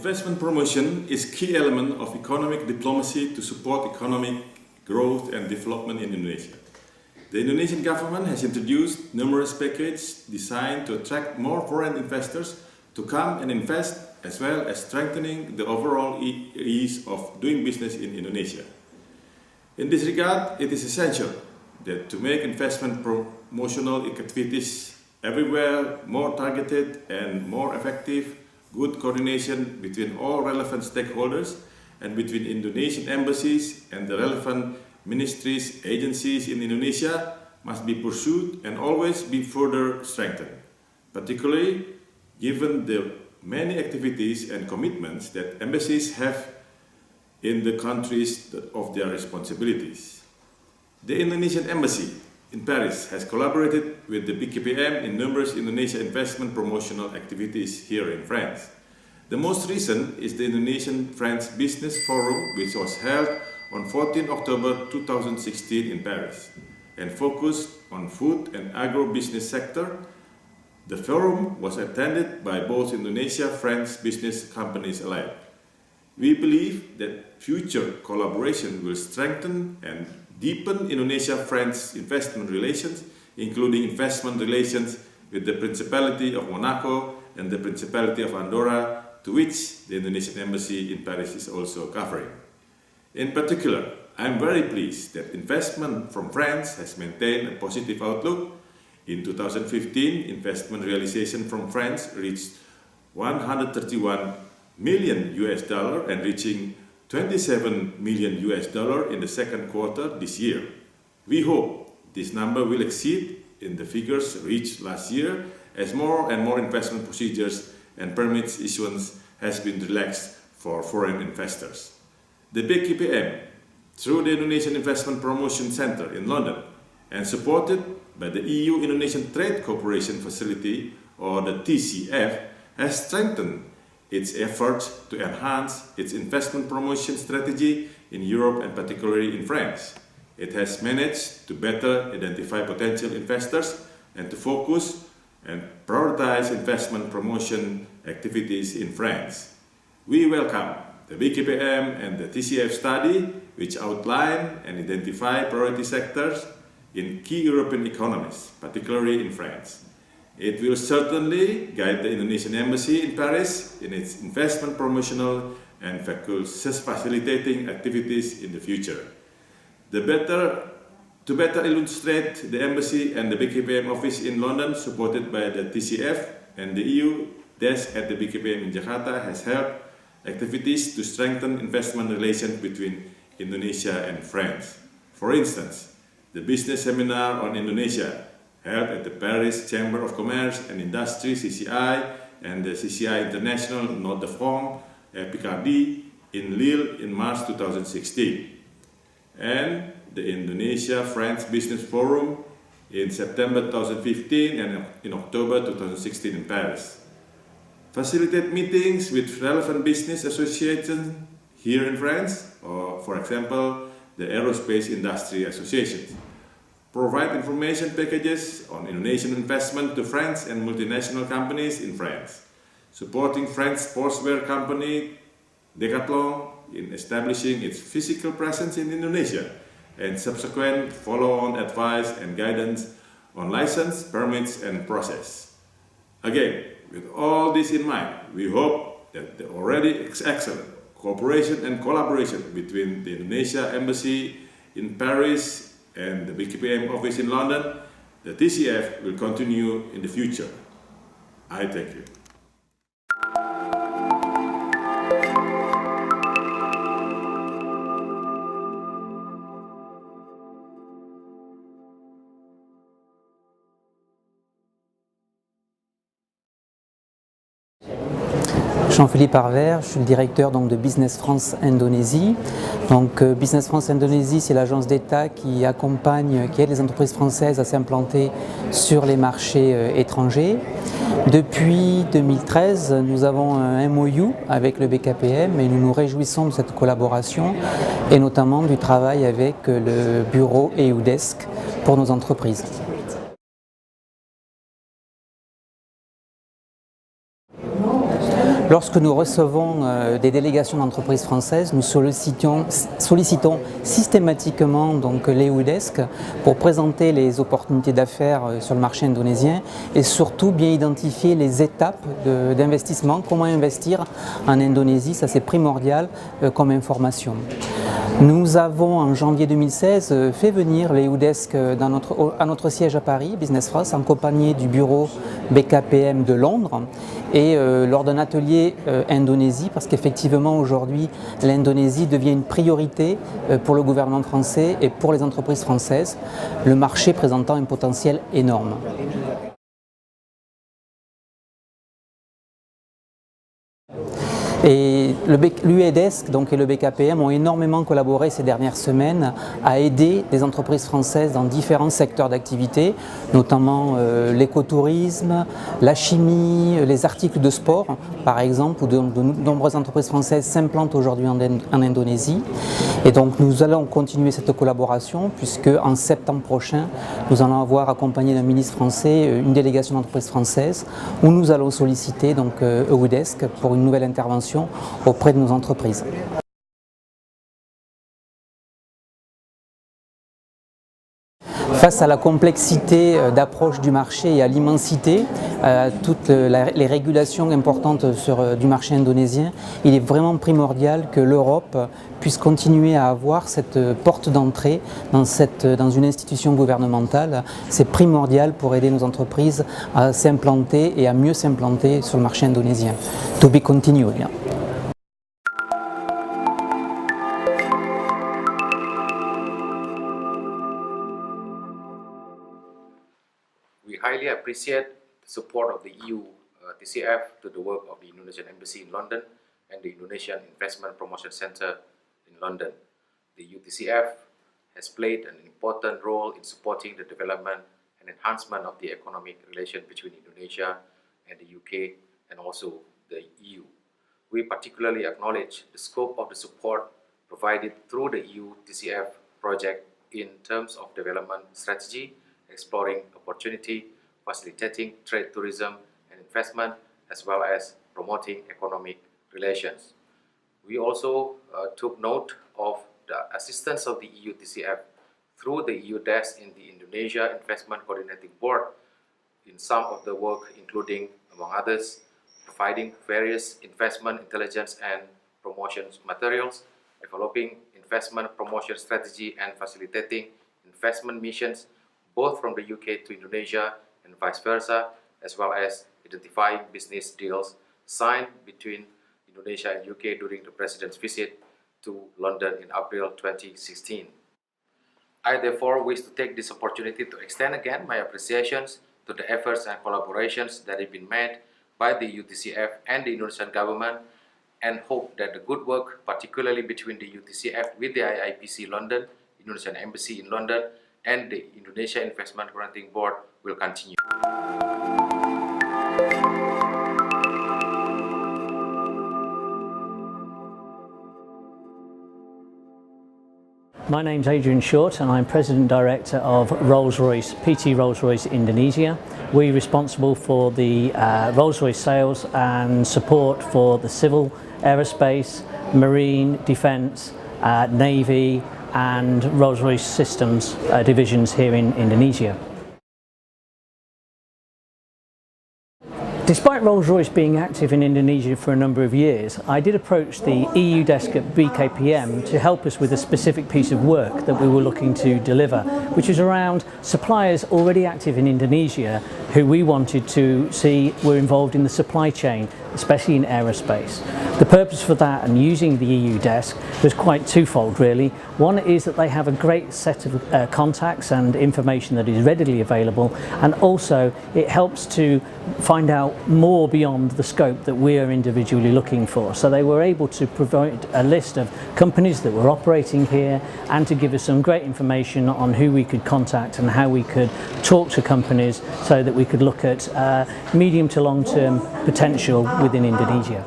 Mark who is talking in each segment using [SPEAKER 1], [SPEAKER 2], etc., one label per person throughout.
[SPEAKER 1] Investment promotion is a key element of economic diplomacy to support economic growth and development in Indonesia. The Indonesian government has introduced numerous packages designed to attract more foreign investors to come and invest, as well as strengthening the overall ease of doing business in Indonesia. In this regard, it is essential that to make investment promotional activities everywhere more targeted and more effective, good coordination between all relevant stakeholders and between Indonesian embassies and the relevant ministries, agencies in Indonesia must be pursued and always be further strengthened, particularly given the many activities and commitments that embassies have in the countries of their responsibilities. The Indonesian Embassy in Paris has collaborated with the BKPM in numerous Indonesia investment promotional activities here in France. The most recent is the Indonesian-France Business Forum, which was held on 14 October 2016 in Paris and focused on food and agro-business sector. The forum was attended by both Indonesia-France business companies alike. We believe that future collaboration will strengthen and deepen Indonesia-France investment relations, including investment relations with the Principality of Monaco and the Principality of Andorra, to which the Indonesian Embassy in Paris is also covering. In particular, I am very pleased that investment from France has maintained a positive outlook. In 2015, investment realization from France reached $131 million and reaching $27 million in the second quarter this year. We hope this number will exceed in the figures reached last year as more and more investment procedures and permits issuance has been relaxed for foreign investors. The BKPM, through the Indonesian Investment Promotion Center in London and supported by the EU-Indonesian Trade Cooperation Facility, or the TCF, has strengthened its efforts to enhance its investment promotion strategy in Europe and particularly in France. It has managed to better identify potential investors and to focus and prioritize investment promotion activities in France. We welcome the BKPM and the TCF study, which outline and identify priority sectors in key European economies, particularly in France. It will certainly guide the Indonesian Embassy in Paris in its investment promotional and facilitating activities in the future. To better illustrate, the Embassy and the BKPM office in London, supported by the TCF and the EU desk at the BKPM in Jakarta, has held activities to strengthen investment relations between Indonesia and France. For instance, the business seminar on Indonesia held at the Paris Chamber of Commerce and Industry (CCI) and the CCI International Note de France Picardie in Lille in March 2016, and the Indonesia-France Business Forum in September 2015 and in October 2016 in Paris. Facilitate meetings with relevant business associations here in France, or for example, the Aerospace Industry Association. Provide information packages on Indonesian investment to France and multinational companies in France. Supporting French sportswear company Decathlon in establishing its physical presence in Indonesia, and subsequent follow-on advice and guidance on license, permits, and process. Again, with all this in mind, we hope that the already excellent cooperation and collaboration between the Indonesia Embassy in Paris and the BKPM office in London, the TCF, will continue in the future. I thank you.
[SPEAKER 2] Jean-Philippe Arvert, je suis le directeur de Business France Indonésie. Business France Indonésie, c'est l'agence d'État qui aide les entreprises françaises à s'implanter sur les marchés étrangers. Depuis 2013, nous avons un MOU avec le BKPM et nous nous réjouissons de cette collaboration et notamment du travail avec le bureau EUDESC pour nos entreprises. Lorsque nous recevons des délégations d'entreprises françaises, nous sollicitons systématiquement donc, les EUIND-TCF pour présenter les opportunités d'affaires sur le marché indonésien et surtout bien identifier les étapes d'investissement, comment investir en Indonésie, ça c'est primordial comme information. Nous avons en janvier 2016 fait venir les EUIND-TCF à notre siège à Paris, Business France, en compagnie du bureau BKPM de Londres et lors d'un atelier Indonésie, parce qu'effectivement aujourd'hui l'Indonésie devient une priorité pour le gouvernement français et pour les entreprises françaises, le marché présentant un potentiel énorme. Et l'EUIND-TCF et le BKPM ont énormément collaboré ces dernières semaines à aider les entreprises françaises dans différents secteurs d'activité, notamment l'écotourisme, la chimie, les articles de sport, par exemple, où de nombreuses entreprises françaises s'implantent aujourd'hui en Indonésie. Et donc nous allons continuer cette collaboration puisque en septembre prochain, nous allons avoir accompagné d'un ministre français une délégation d'entreprises françaises où nous allons solliciter donc EUIND-TCF pour une nouvelle intervention auprès de nos entreprises. Face à la complexité d'approche du marché et à l'immensité, toutes les régulations importantes du marché indonésien, il est vraiment primordial que l'Europe puisse continuer à avoir cette porte d'entrée dans une institution gouvernementale. C'est primordial pour aider nos entreprises à s'implanter et à mieux s'implanter sur le marché indonésien. To be continued. Yeah.
[SPEAKER 3] We highly appreciate the support of the EU-TCF to the work of the Indonesian Embassy in London and the Indonesian Investment Promotion Center in London. The EU-TCF has played an important role in supporting the development and enhancement of the economic relation between Indonesia and the UK and also the EU. We particularly acknowledge the scope of the support provided through the EU-TCF project in terms of development strategy, exploring opportunity, facilitating trade, tourism and investment, as well as promoting economic relations. We also took note of the assistance of the EU-TCF through the EU desk in the Indonesia Investment Coordinating Board in some of the work, including, among others, providing various investment intelligence and promotion materials, developing investment promotion strategy and facilitating investment missions both from the UK to Indonesia and vice versa, as well as identifying business deals signed between Indonesia and UK during the President's visit to London in April 2016. I therefore wish to take this opportunity to extend again my appreciations to the efforts and collaborations that have been made by the EU-TCF and the Indonesian government, and hope that the good work, particularly between the EU-TCF with the IIPC London, Indonesian Embassy in London, and the Indonesia Investment Coordinating Board will continue.
[SPEAKER 4] My name's Adrian Short and I'm President Director of Rolls-Royce, PT Rolls-Royce Indonesia. We're responsible for the Rolls-Royce sales and support for the civil, aerospace, marine, defence, navy and Rolls-Royce Systems divisions here in Indonesia. Despite Rolls-Royce being active in Indonesia for a number of years, I did approach the EU desk at BKPM to help us with a specific piece of work that we were looking to deliver, which is around suppliers already active in Indonesia who we wanted to see were involved in the supply chain, especially in aerospace. The purpose for that and using the EU desk was quite twofold really. One is that they have a great set of contacts and information that is readily available, and also it helps to find out more beyond the scope that we are individually looking for. So they were able to provide a list of companies that were operating here and to give us some great information on who we could contact and how we could talk to companies so that we could look at medium to long term potential within Indonesia.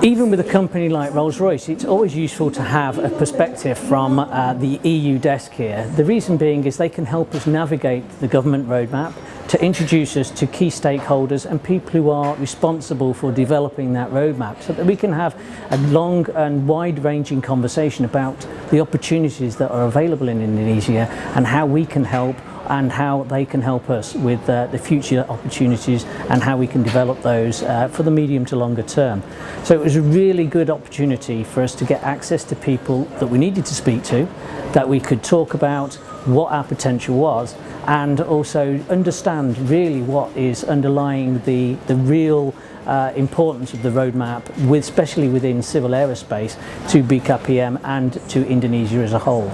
[SPEAKER 4] Even with a company like Rolls-Royce, it's always useful to have a perspective from the EU desk here. The reason being is they can help us navigate the government roadmap, to introduce us to key stakeholders and people who are responsible for developing that roadmap, so that we can have a long and wide-ranging conversation about the opportunities that are available in Indonesia and how we can help and how they can help us with the future opportunities and how we can develop those for the medium to longer term. So it was a really good opportunity for us to get access to people that we needed to speak to, that we could talk about what our potential was, and also understand really what is underlying the real importance of the roadmap, especially within civil aerospace, to BKPM and to Indonesia as a whole.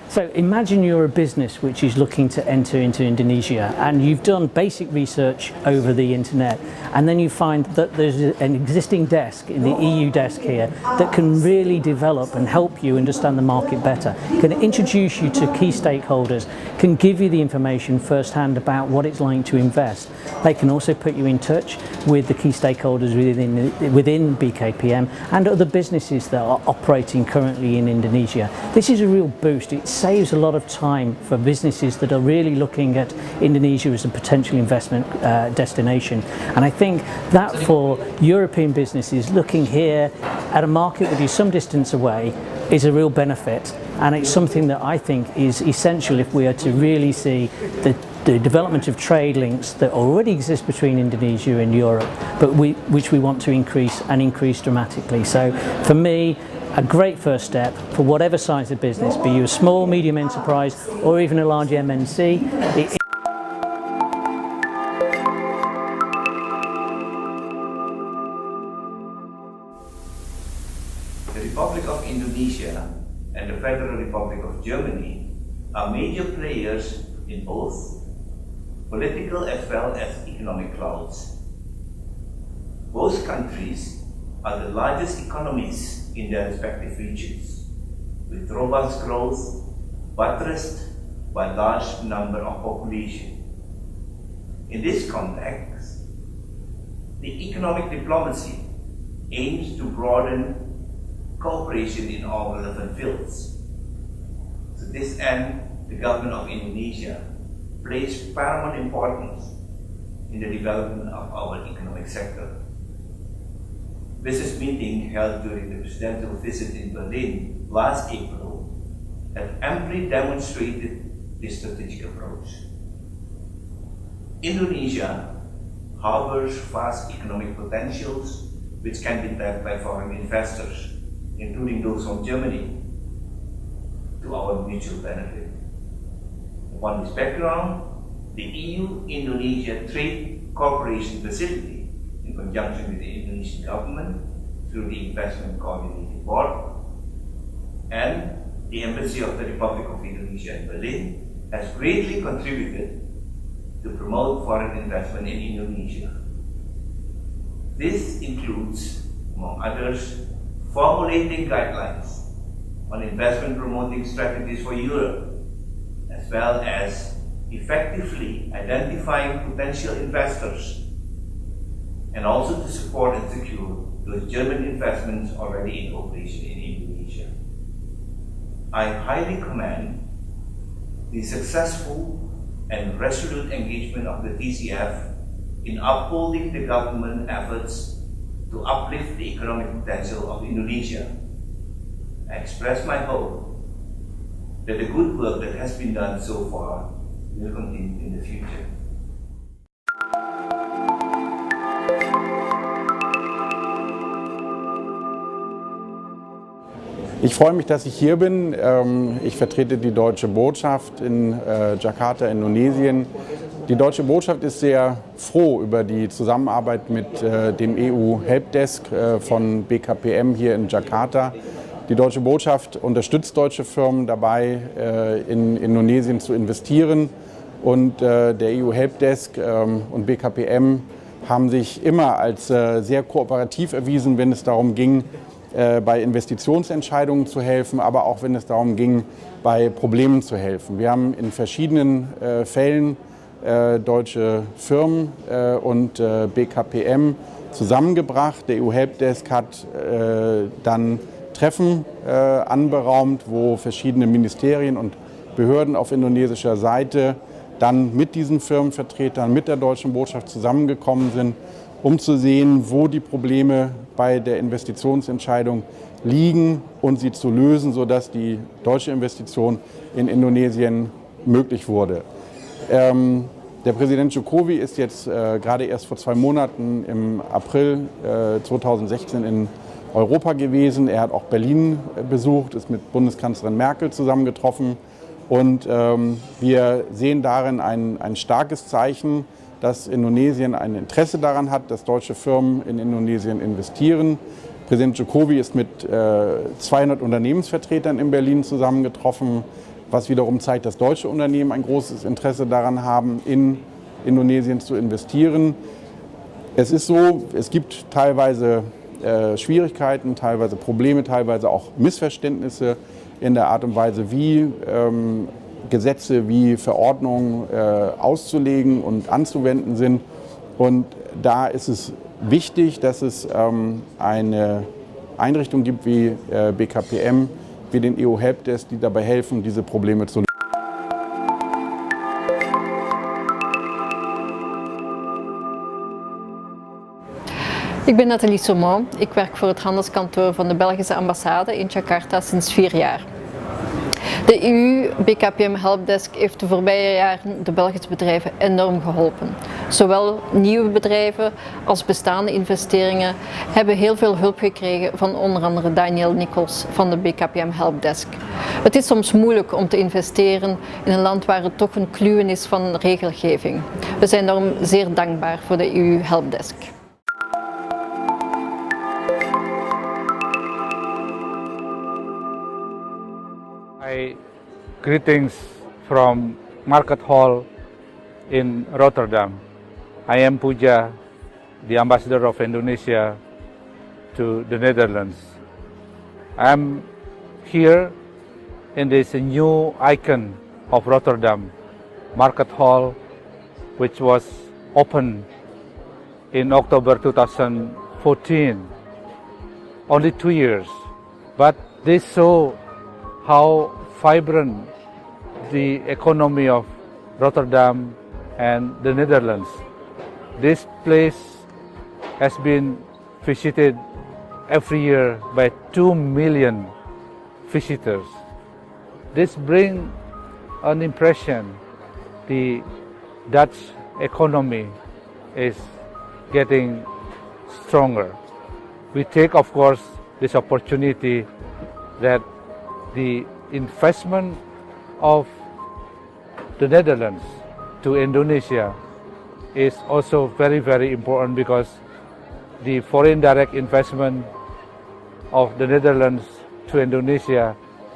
[SPEAKER 4] So imagine you're a business which is looking to enter into Indonesia, and you've done basic research over the internet, and then you find that there's an existing desk in the EU desk here that can really develop and help you understand the market better, can introduce you to key stakeholders, can give you the information firsthand about what it's like to invest. They can also put you in touch with the key stakeholders within BKPM and other businesses that are operating currently in Indonesia. This is a real boost. It saves a lot of time for businesses that are really looking at Indonesia as a potential investment destination. And I think that for European businesses looking here at a market that is some distance away is a real benefit, and it's something that I think is essential if we are to really see the development of trade links that already exist between Indonesia and Europe, but which we want to increase and increase dramatically. So for me, a great first step for whatever size of business, be you a small, medium enterprise or even a large MNC.
[SPEAKER 5] The Republic of Indonesia and the Federal Republic of Germany are major players in both political as well as economic clouds. Both countries are the largest economies in their respective regions, with robust growth buttressed by large number of population. In this context, the economic diplomacy aims to broaden cooperation in all relevant fields. To this end, the government of Indonesia placed paramount importance in the development of our economic sector. Business meeting held during the presidential visit in Berlin last April have amply demonstrated this strategic approach. Indonesia harbors vast economic potentials which can be tapped by foreign investors, including those from Germany, to our mutual benefit. Upon this background, the EU-Indonesia Trade Cooperation Facility, in conjunction with the Indonesian government through the Investment Coordinating Board and the Embassy of the Republic of Indonesia in Berlin, has greatly contributed to promote foreign investment in Indonesia. This includes, among others, formulating guidelines on investment promoting strategies for Europe, as well as effectively identifying potential investors, and also to support and secure those German investments already in operation in Indonesia. I highly commend the successful and resolute engagement of the TCF in upholding the government efforts to uplift the economic potential of Indonesia. I express my hope that the good work that has been done so far will continue in the future.
[SPEAKER 6] Ich freue mich, dass ich hier bin. Ich vertrete die deutsche Botschaft in Jakarta, Indonesien. Die deutsche Botschaft ist sehr froh über die Zusammenarbeit mit dem EU-Helpdesk von BKPM hier in Jakarta. Die deutsche Botschaft unterstützt deutsche Firmen dabei, in Indonesien zu investieren. Und der EU-Helpdesk und BKPM haben sich immer als sehr kooperativ erwiesen, wenn es darum ging, bei Investitionsentscheidungen zu helfen, aber auch wenn es darum ging, bei Problemen zu helfen. Wir haben in verschiedenen Fällen deutsche Firmen und BKPM zusammengebracht. Der EU-Helpdesk hat dann Treffen anberaumt, wo verschiedene Ministerien und Behörden auf indonesischer Seite dann mit diesen Firmenvertretern, mit der deutschen Botschaft zusammengekommen sind, um zu sehen, wo die Probleme bei der Investitionsentscheidung liegen und sie zu lösen, sodass die deutsche Investition in Indonesien möglich wurde. Der Präsident Jokowi ist jetzt gerade erst vor 2 Monaten im April 2016 in Europa gewesen. Er hat auch Berlin besucht, ist mit Bundeskanzlerin Merkel zusammengetroffen. Und wir sehen darin ein starkes Zeichen, dass Indonesien ein Interesse daran hat, dass deutsche Firmen in Indonesien investieren. Präsident Jokowi ist mit 200 Unternehmensvertretern in Berlin zusammengetroffen, was wiederum zeigt, dass deutsche Unternehmen ein großes Interesse daran haben, in Indonesien zu investieren. Es ist so, es gibt teilweise Schwierigkeiten, teilweise Probleme, teilweise auch Missverständnisse in der Art und Weise, wie Gesetze, wie Verordnungen auszulegen und anzuwenden sind. Und da ist es wichtig, dass es eine Einrichtung gibt wie BKPM, wie den EU-Helpdesk, die dabei helfen, diese Probleme zu lösen.
[SPEAKER 7] Ik ben Nathalie Saumon. Ik werk voor het handelskantoor van de Belgische ambassade in Jakarta sinds 4 jaar. De EU-BKPM Helpdesk heeft de voorbije jaren de Belgische bedrijven enorm geholpen. Zowel nieuwe bedrijven als bestaande investeringen hebben heel veel hulp gekregen van onder andere Daniel Nichols van de BKPM Helpdesk. Het is soms moeilijk om te investeren in een land waar het toch een kluwen is van regelgeving. We zijn daarom zeer dankbaar voor de EU-Helpdesk.
[SPEAKER 8] Greetings from Market Hall in Rotterdam. I am Puja, the ambassador of Indonesia to the Netherlands. I am here in this new icon of Rotterdam, Market Hall, which was opened in October 2014, only 2 years. But this shows how vibrant the economy of Rotterdam and the Netherlands. This place has been visited every year by 2 million visitors. This brings an impression the Dutch economy is getting stronger. We take, of course, this opportunity that the investment of the Netherlands to Indonesia is also very, very important, because the foreign direct investment of the Netherlands to Indonesia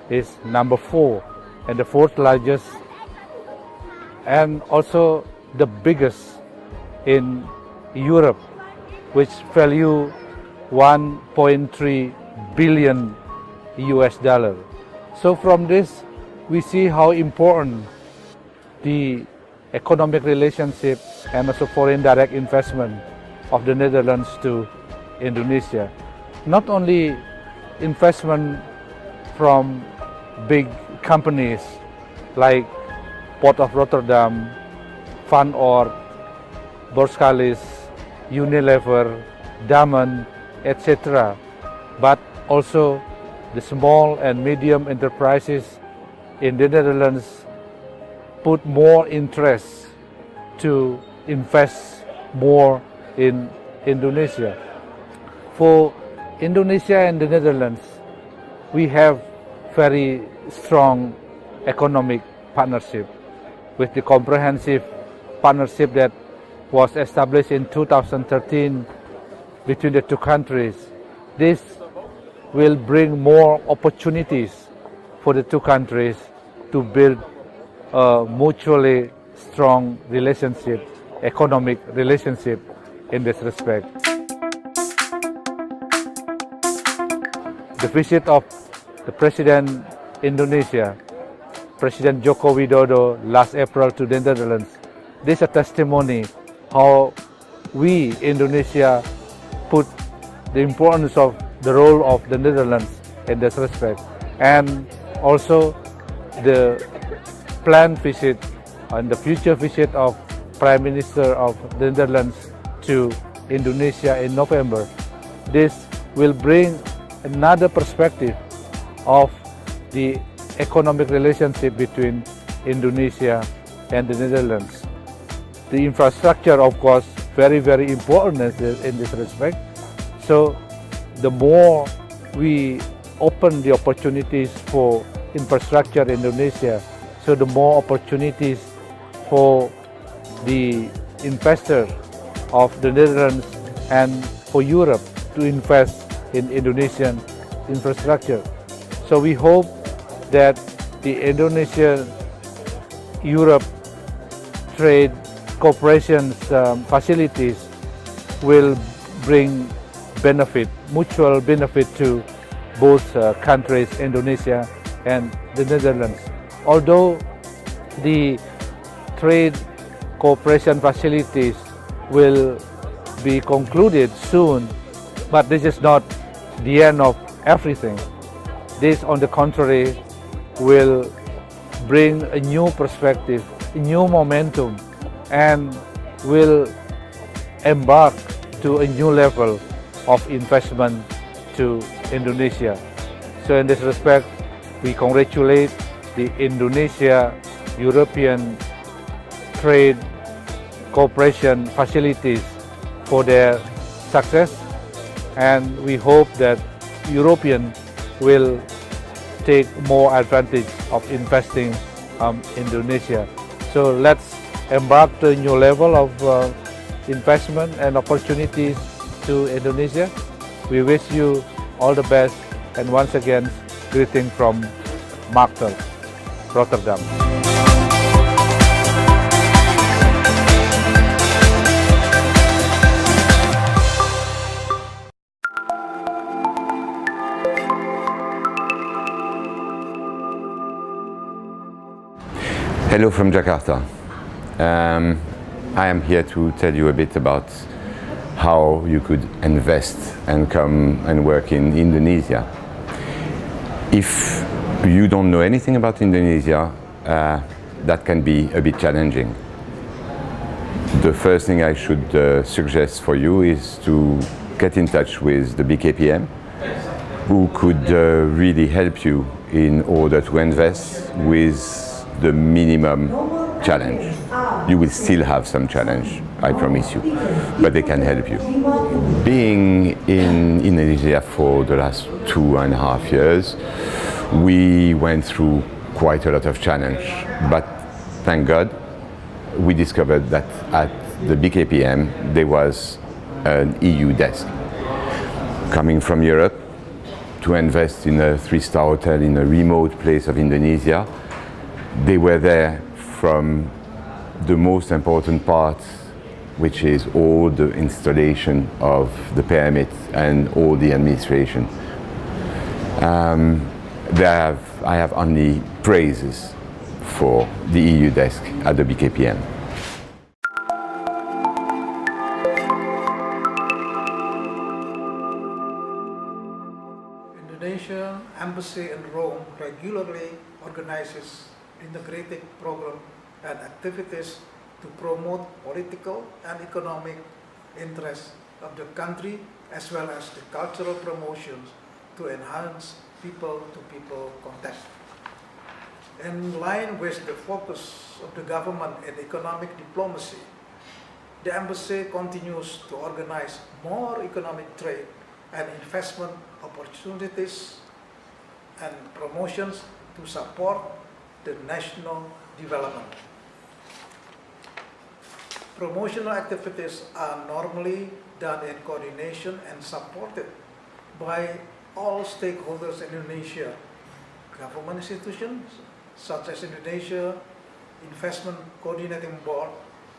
[SPEAKER 8] is number 4 and the 4th largest, and also the biggest in Europe, which value 1.3 billion US dollar. So from this, we see how important the economic relationship and also foreign direct investment of the Netherlands to Indonesia. Not only investment from big companies like Port of Rotterdam, Van Oord, Borscalis, Unilever, Damen, etc., but also the small and medium enterprises in the Netherlands put more interest to invest more in Indonesia. For Indonesia and the Netherlands, we have very strong economic partnership with the comprehensive partnership that was established in 2013 between the two countries. This will bring more opportunities for the two countries to build a mutually strong relationship, economic relationship in this respect. The visit of the President Indonesia, President Joko Widodo, last April to the Netherlands this is a testimony how we, Indonesia, put the importance of the role of the Netherlands in this respect, and also the planned visit and the future visit of Prime Minister of the Netherlands to Indonesia in November. This will bring another perspective of the economic relationship between Indonesia and the Netherlands. The infrastructure, of course, very important in this respect. So the more we open the opportunities for infrastructure in Indonesia, so the more opportunities for the investor of the Netherlands and for Europe to invest in Indonesian infrastructure. So we hope that the Indonesia-Europe trade cooperation facilities will bring benefit, mutual benefit to both countries, Indonesia and the Netherlands. Although the trade cooperation facilities will be concluded soon, but this is not the end of everything. This, on the contrary, will bring a new perspective, a new momentum, and will embark to a new level of investment to Indonesia. So in this respect, we congratulate the Indonesia-European trade cooperation facilities for their success, and we hope that Europeans will take more advantage of investing Indonesia. So let's embark to a new level of investment and opportunities to Indonesia. We wish you all the best, and once again, greeting from Martel, Rotterdam.
[SPEAKER 9] Hello from Jakarta. I am here to tell you a bit about how you could invest and come and work in Indonesia. If you don't know anything about Indonesia, that can be a bit challenging. The first thing I should suggest for you is to get in touch with the BKPM, who could really help you in order to invest with the minimum challenge. You will still have some challenge, I promise you, but they can help you. Being in Indonesia for the last 2.5 years, we went through quite a lot of challenge, but thank God we discovered that at the BKPM there was an EU desk coming from Europe to invest in a 3-star hotel in a remote place of Indonesia. They were there from the most important part, which is all the installation of the permit and all the administration. I have only praises for the EU desk at the BKPM.
[SPEAKER 10] Indonesian Embassy in Rome regularly organizes integrated programs and activities to promote political and economic interests of the country, as well as the cultural promotions to enhance people-to-people contact. In line with the focus of the government in economic diplomacy, the embassy continues to organize more economic trade and investment opportunities and promotions to support the national development. Promotional activities are normally done in coordination and supported by all stakeholders in Indonesia, government institutions such as Indonesia Investment Coordinating Board,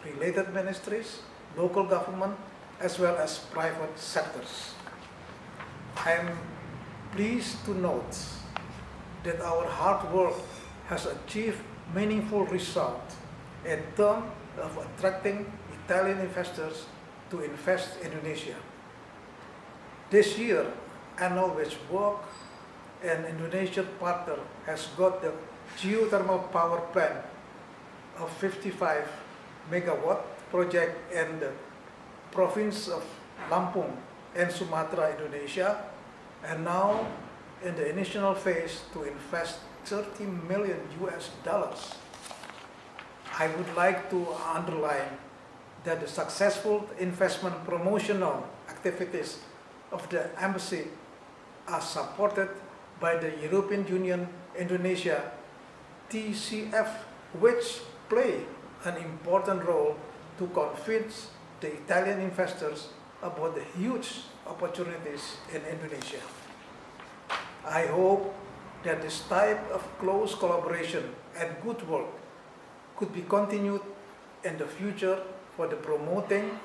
[SPEAKER 10] related ministries, local government, as well as private sectors. I am pleased to note that our hard work has achieved meaningful results in terms of attracting Italian investors to invest in Indonesia. This year, Enel, which work an Indonesian partner, has got the geothermal power plant of 55 megawatt project in the province of Lampung and Sumatra, Indonesia, and now in the initial phase to invest $30 million. I would like to underline that the successful investment promotional activities of the embassy are supported by the European Union Indonesia TCF, which play an important role to convince the Italian investors about the huge opportunities in Indonesia. I hope that this type of close collaboration and good work could be continued in the future for the promoting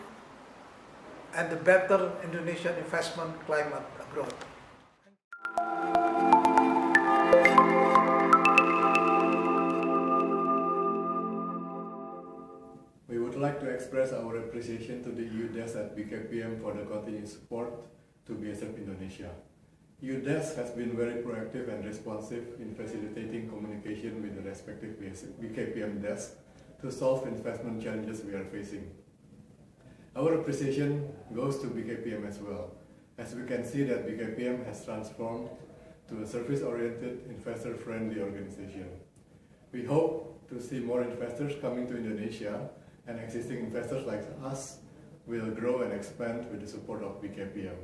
[SPEAKER 10] and the better Indonesian investment climate abroad.
[SPEAKER 11] We would like to express our appreciation to the EU desk at BKPM for the continued support to BASF Indonesia. EU desk has been very proactive and responsive in facilitating communication with the respective BKPM desks to solve investment challenges we are facing. Our appreciation goes to BKPM as well, as we can see that BKPM has transformed to a service-oriented, investor-friendly organization. We hope to see more investors coming to Indonesia, and existing investors like us will grow and expand with the support of BKPM.